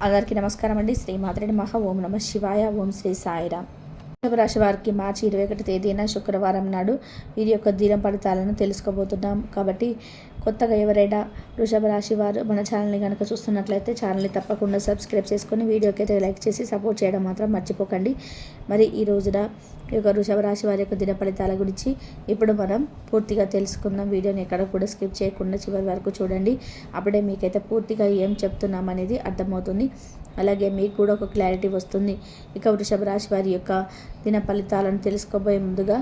అందరికీ నమస్కారం అండి. శ్రీ మాత్రేని మహా ఓం నమ శివాయ. ఓం శ్రీ సాయిరామ్. వృషభ రాశి వారికి మార్చి 21 తేదీన శుక్రవారం నాడు వీరి యొక్క దిన ఫలితాలను తెలుసుకోబోతున్నాం. కాబట్టి కొత్తగా ఎవరైనా వృషభ రాశి వారు మన ఛానల్ని కనుక చూస్తున్నట్లయితే ఛానల్ని తప్పకుండా సబ్స్క్రైబ్ చేసుకొని వీడియోకి అయితే లైక్ చేసి సపోర్ట్ చేయడం మాత్రం మర్చిపోకండి. మరి ఈ రోజున ఈ యొక్క వృషభ రాశి వారి యొక్క దిన ఫలితాల గురించి ఇప్పుడు మనం పూర్తిగా తెలుసుకుందాం. వీడియోని ఎక్కడ కూడా స్కిప్ చేయకుండా చివరి వరకు చూడండి. అప్పుడే మీకైతే పూర్తిగా ఏం చెప్తున్నాం అనేది అర్థమవుతుంది. అలాగే మీకు కూడా ఒక క్లారిటీ వస్తుంది. ఇక వృషభ రాశి వారి యొక్క దిన ఫలితాలను తెలుసుకోబోయే ముందుగా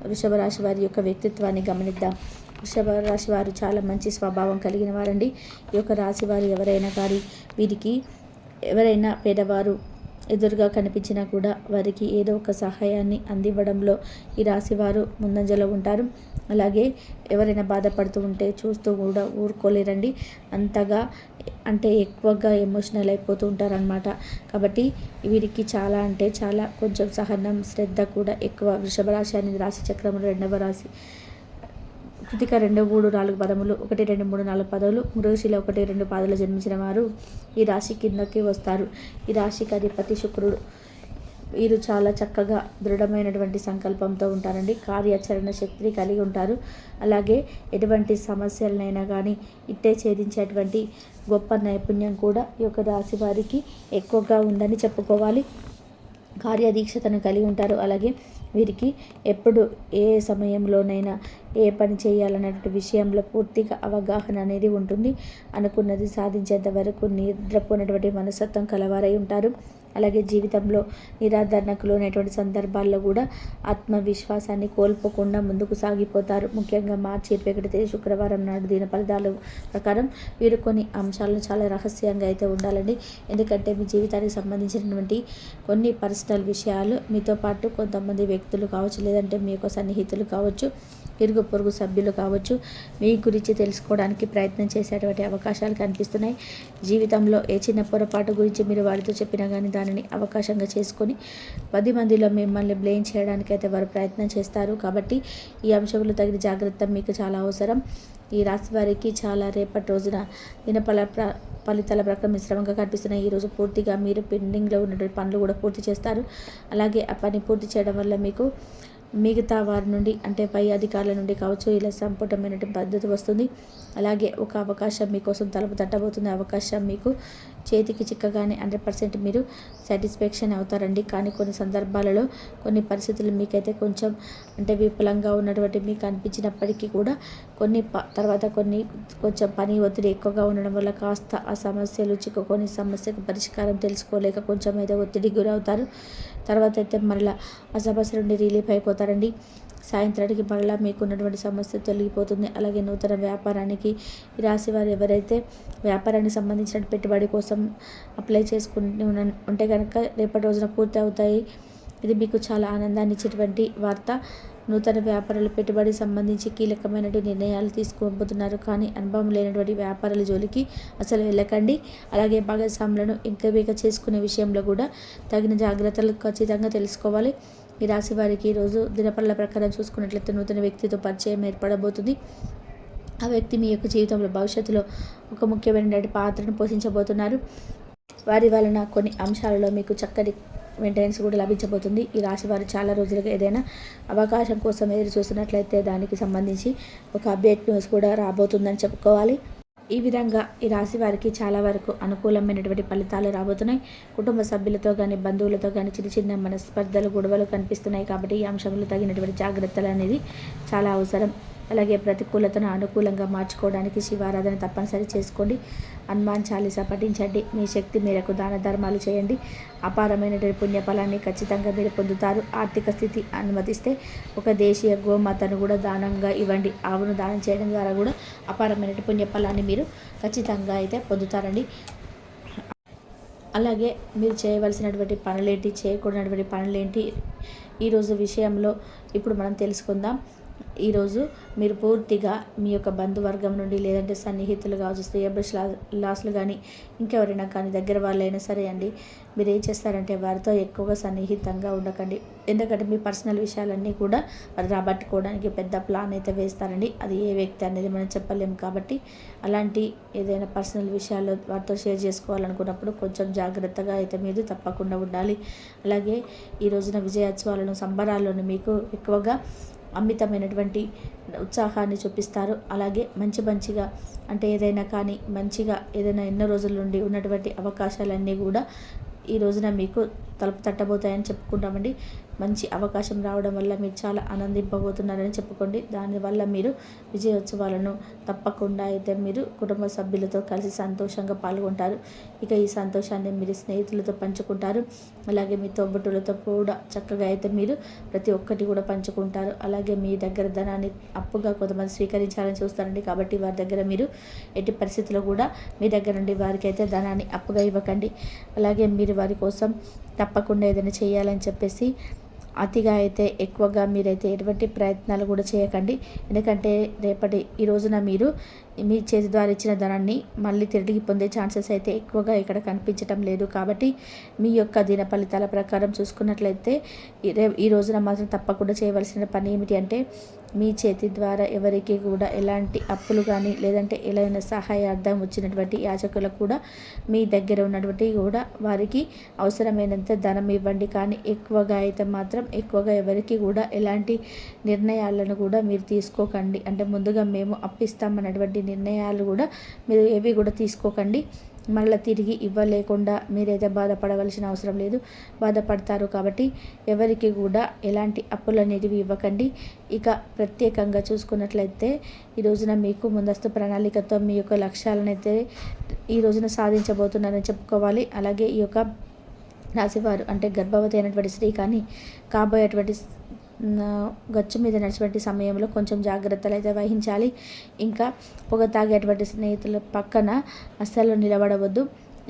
వృషభ రాశి వారి యొక్క వ్యక్తిత్వాన్ని గమనిద్దాం. వృషభ రాశి వారు చాలా మంచి స్వభావం కలిగిన వారండి. ఈ యొక్క రాశి వారు ఎవరైనా కానీ వీరికి ఎవరైనా పేదవారు ఎదురుగా కనిపించినా కూడా వారికి ఏదో ఒక సహాయాన్ని అందివ్వడంలో ఈ రాశివారు ముందంజలో ఉంటారు. అలాగే ఎవరైనా బాధపడుతూ ఉంటే చూస్తూ కూడా ఊరుకోలేరండి. అంతగా అంటే ఎక్కువగా ఎమోషనల్ అయిపోతూ ఉంటారనమాట. కాబట్టి వీరికి చాలా అంటే చాలా కొంచెం సహనం, శ్రద్ధ కూడా ఎక్కువ. వృషభ రాశి అనేది రాశి చక్రంలో 2వ రాశి. కృతిక 2, 3, 4 పదములు, 1, 2, 3, 4 పదవులు, మృగశిల 1, 2 పాదాలు జన్మించిన వారు ఈ రాశి కిందకి వస్తారు. ఈ రాశికి అధిపతి శుక్రుడు. వీరు చాలా చక్కగా దృఢమైనటువంటి సంకల్పంతో ఉంటారండి. కార్యాచరణ శక్తి కలిగి ఉంటారు. అలాగే ఎటువంటి సమస్యలనైనా కానీ ఇట్టే ఛేదించేటువంటి గొప్ప నైపుణ్యం కూడా ఈ యొక్క రాశి వారికి ఎక్కువగా ఉందని చెప్పుకోవాలి. కార్యదీక్షతను కలిగి ఉంటారు. అలాగే వీరికి ఎప్పుడు ఏ సమయంలోనైనా ఏ పని చేయాలన్నటువంటి విషయంలో పూర్తిగా అవగాహన అనేది ఉంటుంది. అనుకున్నది సాధించేంత వరకు నిద్రపోయినటువంటి మనస్తత్వం కలవారై ఉంటారు. అలాగే జీవితంలో నిరాదరణకు లోనైనటువంటి సందర్భాల్లో కూడా ఆత్మవిశ్వాసాన్ని కోల్పోకుండా ముందుకు సాగిపోతారు. ముఖ్యంగా మార్చి 21 తేదీ శుక్రవారం నాడు దిన ఫలితాల ప్రకారం వీరు కొన్ని అంశాలను చాలా రహస్యంగా అయితే ఉండాలండి. ఎందుకంటే మీ జీవితానికి సంబంధించినటువంటి కొన్ని పర్సనల్ విషయాలు మీతో పాటు కొంతమంది వ్యక్తులు కావచ్చు, లేదంటే మీ యొక్క సన్నిహితులు కావచ్చు, ఇరుగు పొరుగు సభ్యులు కావచ్చు, మీ గురించి తెలుసుకోవడానికి ప్రయత్నం చేసేటువంటి అవకాశాలు కనిపిస్తున్నాయి. జీవితంలో ఏ చిన్న పొరపాటు గురించి మీరు వారితో చెప్పినా కానీ దానిని అవకాశంగా చేసుకొని 10 మందిలో మిమ్మల్ని బ్లేమ్ చేయడానికి అయితే వారు ప్రయత్నం చేస్తారు. కాబట్టి ఈ అంశంలో తగిన జాగ్రత్త మీకు చాలా అవసరం. ఈ రాశి వారికి చాలా రేపటి రోజున ఫలితాల ప్రకారం మిశ్రమంగా కనిపిస్తున్నాయి. ఈరోజు పూర్తిగా మీరు పెండింగ్లో ఉన్నటువంటి పనులు కూడా పూర్తి చేస్తారు. అలాగే ఆ పని పూర్తి చేయడం వల్ల మీకు మిగతా వారి నుండి అంటే పై అధికారుల నుండి కావచ్చు ఇలా సంపుటమైనటువంటి పద్ధతి వస్తుంది. అలాగే ఒక అవకాశం మీకోసం తలుపు తట్టబోతుంది. అవకాశం మీకు చేతికి చిక్కగానే 100% మీరు సాటిస్ఫాక్షన్ అవుతారండి. కానీ కొన్ని సందర్భాలలో కొన్ని పరిస్థితులు మీకైతే కొంచెం అంటే విఫలంగా ఉన్నటువంటి మీకు అనిపించినప్పటికీ కూడా తర్వాత కొంచెం పని ఒత్తిడి ఎక్కువగా ఉండడం వల్ల కాస్త ఆ సమస్యలు చిక్కుకొని సమస్యకు పరిష్కారం తెలుసుకోలేక కొంచెం ఏదో ఒత్తిడికి గురవుతారు. తర్వాత అయితే మరలా ఆ సమస్య నుండి రిలీఫ్ అయిపోతారండి. సాయంత్రానికి మరలా మీకు ఉన్నటువంటి సమస్య తొలగిపోతుంది. అలాగే నూతన వ్యాపారానికి ఈ రాశి వారు ఎవరైతే వ్యాపారానికి సంబంధించిన పెట్టుబడి కోసం అప్లై చేసుకుంటూ ఉంటే కనుక రేపటి రోజున పూర్తి అవుతాయి. ఇది మీకు చాలా ఆనందాన్ని ఇచ్చేటువంటి వార్త. నూతన వ్యాపారాలు పెట్టుబడి సంబంధించి కీలకమైనటువంటి నిర్ణయాలు తీసుకోబోతున్నారు. కానీ అనుభవం లేనటువంటి వ్యాపారాల జోలికి అసలు వెళ్ళకండి. అలాగే భాగస్వాములను ఎంపిక చేసుకునే విషయంలో కూడా తగిన జాగ్రత్తలు ఖచ్చితంగా తెలుసుకోవాలి. ఈ రాశి వారికి ఈరోజు దినపళ్ళ ప్రకారం చూసుకున్నట్లయితే నూతన వ్యక్తితో పరిచయం ఏర్పడబోతుంది. ఆ వ్యక్తి మీ యొక్క జీవితంలో భవిష్యత్తులో ఒక ముఖ్యమైనటువంటి పాత్రను పోషించబోతున్నారు. వారి వలన కొన్ని అంశాలలో మీకు చక్కటి మెయింటెనెన్స్ కూడా లభించబోతుంది. ఈ రాశి వారు చాలా రోజులుగా ఏదైనా అవకాశం కోసం ఎదురు చూస్తున్నట్లయితే దానికి సంబంధించి ఒక అప్డేట్ న్యూస్ కూడా రాబోతుందని చెప్పుకోవాలి. ఈ విధంగా ఈ రాశి వారికి చాలా వరకు అనుకూలమైనటువంటి ఫలితాలు రాబోతున్నాయి. కుటుంబ సభ్యులతో కానీ బంధువులతో కానీ చిన్న చిన్న మనస్పర్ధలు గొడవలు కనిపిస్తున్నాయి. కాబట్టి ఈ అంశంలో తగినటువంటి జాగ్రత్తలు అనేది చాలా అవసరం. అలాగే ప్రతికూలతను అనుకూలంగా మార్చుకోవడానికి శివారాధన తప్పనిసరి చేసుకోండి. హనుమాన్ చాలీసా పఠించండి. మీ శక్తి మేరకు దాన ధర్మాలు చేయండి. అపారమైనటువంటి పుణ్యఫలాన్ని ఖచ్చితంగా మీరు పొందుతారు. ఆర్థిక స్థితి అనుమతిస్తే ఒక దేశీయ గోమాతను కూడా దానంగా ఇవ్వండి. ఆవును దానం చేయడం ద్వారా కూడా అపారమైనటువంటి పుణ్యఫలాన్ని మీరు ఖచ్చితంగా అయితే పొందుతారండి. అలాగే మీరు చేయవలసినటువంటి పనులేంటి, చేయకూడనటువంటి పనులేంటి ఈరోజు విషయంలో ఇప్పుడు మనం తెలుసుకుందాం. ఈరోజు మీరు పూర్తిగా మీ యొక్క బంధువర్గం నుండి లేదంటే సన్నిహితులు కావచ్చు, శ్రేయభిలాషులు లాస్లు కానీ ఇంకెవరైనా కానీ దగ్గర వాళ్ళైనా సరే అండి, మీరు ఏం చేస్తారంటే వారితో ఎక్కువగా సన్నిహితంగా ఉండకండి. ఎందుకంటే మీ పర్సనల్ విషయాలన్నీ కూడా వారు రాబట్టుకోవడానికి పెద్ద ప్లాన్ అయితే వేస్తారండి. అది ఏ వ్యక్తి అనేది మనం చెప్పలేము కాబట్టి అలాంటి ఏదైనా పర్సనల్ విషయాలు వారితో షేర్ చేసుకోవాలనుకున్నప్పుడు కొంచెం జాగ్రత్తగా అయితే మీరు తప్పకుండా ఉండాలి. అలాగే ఈ రోజున విజయోత్సవాలను సంబరాలను మీకు ఎక్కువగా అమితమైనటువంటి ఉత్సాహాన్ని చూపిస్తారు. అలాగే మంచిగా అంటే ఏదైనా కానీ మంచిగా ఏదైనా ఎన్నో రోజుల నుండి ఉన్నటువంటి అవకాశాలన్నీ కూడా ఈ రోజున మీకు తలుపు తట్టబోతాయని చెప్పుకుంటామండి. మంచి అవకాశం రావడం వల్ల మీరు చాలా ఆనందింపబోతున్నారని చెప్పుకోండి. దానివల్ల మీరు విజయోత్సవాలను తప్పకుండా అయితే మీరు కుటుంబ సభ్యులతో కలిసి సంతోషంగా పాల్గొంటారు. ఇక ఈ సంతోషాన్ని మీరు స్నేహితులతో పంచుకుంటారు. అలాగే మీ తోబుట్టులతో కూడా చక్కగా అయితే మీరు ప్రతి ఒక్కటి కూడా పంచుకుంటారు. అలాగే మీ దగ్గర ధనాన్ని అప్పుగా కొంతమంది స్వీకరించాలని చూస్తారండి. కాబట్టి వారి దగ్గర మీరు ఎట్టి పరిస్థితుల్లో కూడా మీ దగ్గర నుండి వారికి అయితే ధనాన్ని అప్పుగా ఇవ్వకండి. అలాగే మీరు వారి కోసం తప్పకుండా ఏదైనా చేయాలని చెప్పేసి అతిగా అయితే ఎక్కువగా మీరైతే ఎటువంటి ప్రయత్నాలు కూడా చేయకండి. ఎందుకంటే ఈ రోజున మీరు మీ చేతి ద్వారా ఇచ్చిన ధనాన్ని మళ్ళీ తిరిగి పొందే ఛాన్సెస్ అయితే ఎక్కువగా ఇక్కడ కనిపించటం లేదు. కాబట్టి మీ యొక్క దిన ఫలితాల ప్రకారం చూసుకున్నట్లయితే ఈ రోజున మాత్రం తప్పకుండా చేయవలసిన పని ఏమిటి అంటే మీ చేతి ద్వారా ఎవరికి కూడా ఎలాంటి అప్పులు కానీ లేదంటే ఏదైనా సహాయార్థం వచ్చినటువంటి యాచకులకు కూడా మీ దగ్గర ఉన్నటువంటి కూడా వారికి అవసరమైనంత ధనం ఇవ్వండి. కానీ ఎక్కువగా ఎవరికి కూడా ఎలాంటి నిర్ణయాలను కూడా మీరు తీసుకోకండి. అంటే ముందుగా మేము అప్పిస్తామన్నటువంటి నిర్ణయాలు కూడా మీరు ఏవి కూడా తీసుకోకండి. మళ్ళీ తిరిగి ఇవ్వలేకుండా మీరైతే బాధపడవలసిన అవసరం లేదు. బాధపడతారు కాబట్టి ఎవరికి కూడా ఎలాంటి అప్పులు అనేటివి ఇవ్వకండి. ఇక ప్రత్యేకంగా చూసుకున్నట్లయితే ఈ రోజున మీకు ముందస్తు ప్రణాళికతో మీ యొక్క లక్ష్యాలను అయితే ఈ రోజున సాధించబోతున్నారని చెప్పుకోవాలి. అలాగే ఈ యొక్క రాశివారు అంటే గర్భవతి అయినటువంటి స్త్రీ కానీ కాబోయేటువంటి గచ్చు మీద నడిచేటువంటి సమయంలో కొంచెం జాగ్రత్తలు అయితే వహించాలి. ఇంకా పొగ తాగేటువంటి స్నేహితుల పక్కన అస్సలు నిలబడవద్దు.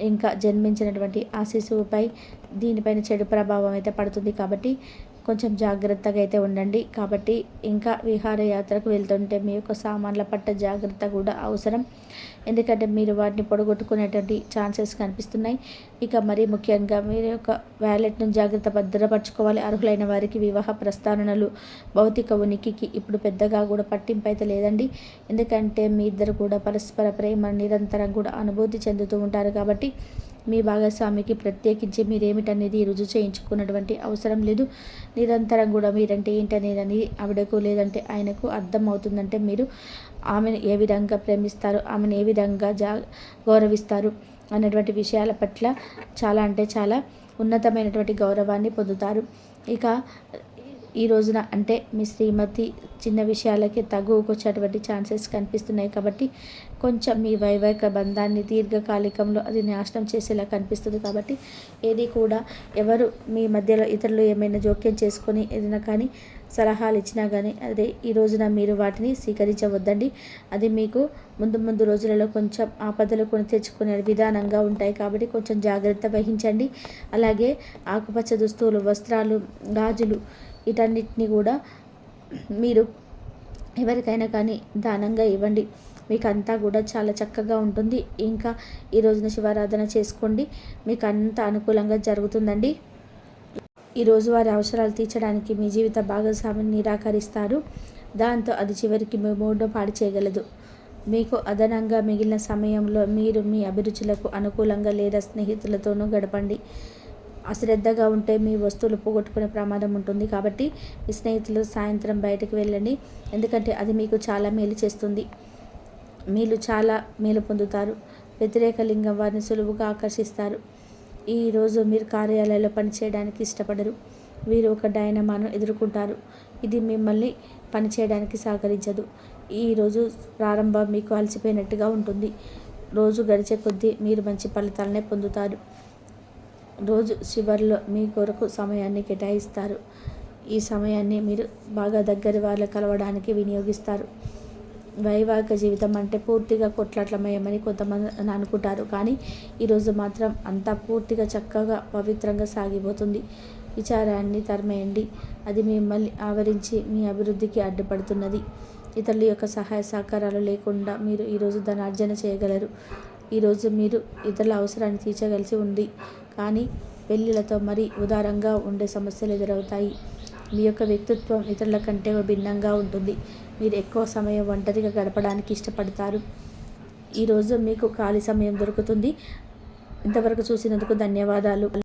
ఇంకా జన్మించినటువంటి ఆ శిశువుపై దీనిపైన చెడు ప్రభావం అయితే పడుతుంది. కాబట్టి కొంచెం జాగ్రత్తగా అయితే ఉండండి. కాబట్టి ఇంకా విహారయాత్రకు వెళ్తుంటే మీ యొక్క సామాన్ల పట్ల జాగ్రత్త కూడా అవసరం. ఎందుకంటే మీరు వాటిని పొడగొట్టుకునేటువంటి ఛాన్సెస్ కనిపిస్తున్నాయి. ఇక మరీ ముఖ్యంగా మీరు యొక్క వ్యాలెట్ను జాగ్రత్త భద్రపరచుకోవాలి. అర్హులైన వారికి వివాహ ప్రస్తారణలు భౌతిక ఉనికికి ఇప్పుడు పెద్దగా కూడా పట్టింపు అయితే లేదండి. ఎందుకంటే మీ ఇద్దరు కూడా పరస్పర ప్రేమ నిరంతరం కూడా అనుభూతి చెందుతూ ఉంటారు. కాబట్టి మీ భాగస్వామికి ప్రత్యేకించి మీరేమిటనేది రుజువు చేయించుకున్నటువంటి అవసరం లేదు. నిరంతరం కూడా మీరంటే ఏంటనేది ఆవిడకు లేదంటే ఆయనకు అర్థం అవుతుందంటే మీరు ఆమెను ఏ విధంగా ప్రేమిస్తారు, ఆమెను ఏ విధంగా గౌరవిస్తారు అన్నటువంటి విషయాల పట్ల చాలా అంటే చాలా ఉన్నతమైనటువంటి గౌరవాన్ని పొందుతారు. ఇక ఈ రోజున అంటే మీ శ్రీమతి చిన్న విషయాలకి తగువకొచ్చేటువంటి ఛాన్సెస్ కనిపిస్తున్నాయి. కాబట్టి కొంచెం మీ వైవాహిక బంధాన్ని దీర్ఘకాలికంలో అది నాశనం చేసేలా కనిపిస్తుంది. కాబట్టి ఏది కూడా ఎవరు మీ మధ్యలో ఇతరులు ఏమైనా జోక్యం చేసుకొని ఏదైనా కానీ సలహాలు ఇచ్చినా కానీ అదే ఈ రోజున మీరు వాటిని స్వీకరించవద్దండి. అది మీకు ముందు రోజులలో కొంచెం ఆపదలు కొని తెచ్చుకునే విధానంగా ఉంటాయి. కాబట్టి కొంచెం జాగ్రత్త వహించండి. అలాగే ఆకుపచ్చ దుస్తులు, వస్త్రాలు, గాజులు వీటన్నిటిని కూడా మీరు ఎవరికైనా కానీ దానంగా ఇవ్వండి. మీకు అంతా కూడా చాలా చక్కగా ఉంటుంది. ఇంకా ఈ రోజున శివారాధన చేసుకోండి, మీకు అంతా అనుకూలంగా జరుగుతుందండి. ఈరోజు వారి అవసరాలు తీర్చడానికి మీ జీవిత భాగస్వామిని నిరాకరిస్తారు. దాంతో అది చివరికి మీ మూడ్ను పాడు చేయగలదు. మీకు అదనంగా మిగిలిన సమయంలో మీరు మీ అభిరుచులకు అనుకూలంగా లేదా స్నేహితులతోనూ గడపండి. అశ్రద్ధగా ఉంటే మీ వస్తువులు పోగొట్టుకునే ప్రమాదం ఉంటుంది. కాబట్టి మీ స్నేహితులు సాయంత్రం బయటకు వెళ్ళండి. ఎందుకంటే అది మీకు చాలా మేలు చేస్తుంది. మీరు చాలా మేలు పొందుతారు. వ్యతిరేక లింగం వారిని సులువుగా ఆకర్షిస్తారు. ఈరోజు మీరు కార్యాలయంలో పనిచేయడానికి ఇష్టపడరు. వీరు ఒక డైనమాను ఎదుర్కొంటారు. ఇది మిమ్మల్ని పనిచేయడానికి సహకరించదు. ఈరోజు ప్రారంభం మీకు అలసిపోయినట్టుగా ఉంటుంది. రోజు గడిచే కొద్దీ మీరు మంచి ఫలితాలనే పొందుతారు. రోజు చివరిలో మీ కొరకు సమయాన్ని కేటాయిస్తారు. ఈ సమయాన్ని మీరు బాగా దగ్గరి వాళ్ళు కలవడానికి వినియోగిస్తారు. వైవాహిక జీవితం అంటే పూర్తిగా కొట్లాట్లమయమని కొంతమంది అనుకుంటారు. కానీ ఈరోజు మాత్రం అంతా పూర్తిగా చక్కగా పవిత్రంగా సాగిపోతుంది. విచారాన్ని తరిమేయండి. అది మిమ్మల్ని ఆవరించి మీ అభివృద్ధికి అడ్డుపడుతున్నది. ఇతరుల యొక్క సహాయ సహకారాలు లేకుండా మీరు ఈరోజు ధనార్జన చేయగలరు. ఈరోజు మీరు ఇతరుల అవసరాన్ని తీర్చగలిసి ఉంది. కానీ పెళ్ళిళ్ళతో మరీ ఉదారంగా ఉండే సమస్యలు ఎదురవుతాయి. మీ యొక్క వ్యక్తిత్వం ఇతరుల కంటే భిన్నంగా ఉంటుంది. మీరు ఎక్కువ సమయం ఒంటరిగా గడపడానికి ఇష్టపడతారు. ఈరోజు మీకు ఖాళీ సమయం దొరుకుతుంది. ఇంతవరకు చూసినందుకు ధన్యవాదాలు.